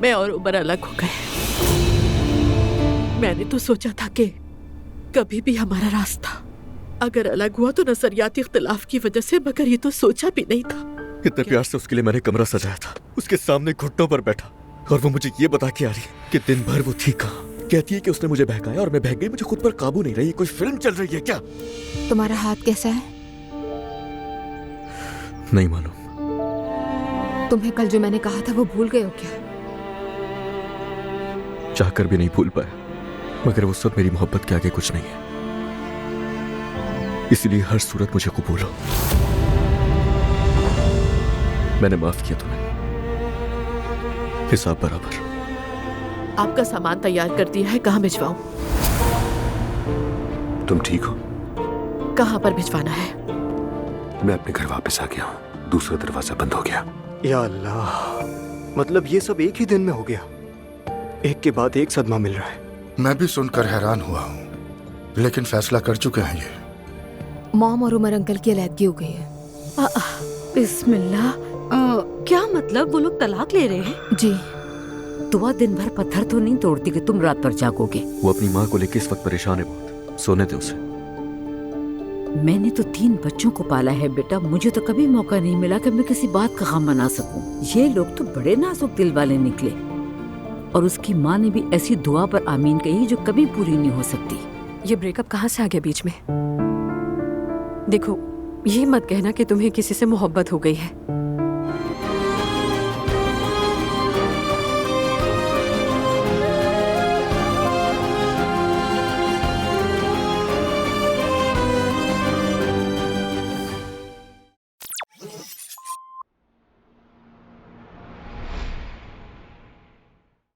मैं और उमर अलग हो गए। मैंने तो सोचा था कि कभी भी हमारा रास्ता अगर अलग हुआ तो नजरियाती इख्तिलाफ की वजह से, मगर ये तो सोचा भी नहीं था। इतने प्यार से उसके लिए मैंने कमरा सजाया था, उसके सामने घुटनों पर बैठा, और वो मुझे ये बता के आ रही कि दिन भर वो थी कहाँ। कहती है कि उसने मुझे बहकाया और मैं बह गई, मुझे खुद पर काबू नहीं रही। कोई फिल्म चल रही है क्या? तुम्हारा हाथ कैसा है? नहीं मालूम। तुम्हें कल जो मैंने कहा था वो भूल गए हो क्या? चाहकर भी नहीं भूल पाया, मगर वो सब मेरी मोहब्बत के आगे कुछ नहीं है। इसलिए हर सूरत मुझे कबूल हो। मैंने माफ किया तुम्हें, हिसाब बराबर। आपका सामान तैयार कर दिया है, कहाँ भिजवाऊं? तुम ठीक हो? कहाँ पर भिजवाना है? मैं अपने घर वापस आ गया हूँ, दूसरा दरवाजा बंद हो गया। या अल्लाह, मतलब ये सब एक ही दिन में हो गया? एक के बाद एक सदमा मिल रहा है। मैं भी सुनकर हैरान हुआ हूँ, लेकिन फैसला कर चुके हैं ये। मॉम और उमर अंकल की अलैदगी हो गई है। बिस्मिल्लाह। क्या मतलब वो लोग तलाक ले रहे हैं? जी। दुआ दिन भर पत्थर तो नहीं तोड़ती कि तुम रात भर जागोगे। वो अपनी माँ को लेकर इस वक्त परेशान है बहुत, सोने दे उसे। मैंने तो 3 बच्चों को पाला है बेटा, मुझे तो कभी मौका नहीं मिला कि मैं किसी बात का गम मना सकूं। ये लोग तो बड़े नाजुक दिल वाले निकले, और उसकी माँ ने भी ऐसी दुआ पर आमीन कही जो कभी पूरी नहीं हो सकती। ये ब्रेकअप कहाँ से आ गया बीच में? देखो, ये मत कहना कि तुम्हें किसी से मोहब्बत हो गई है।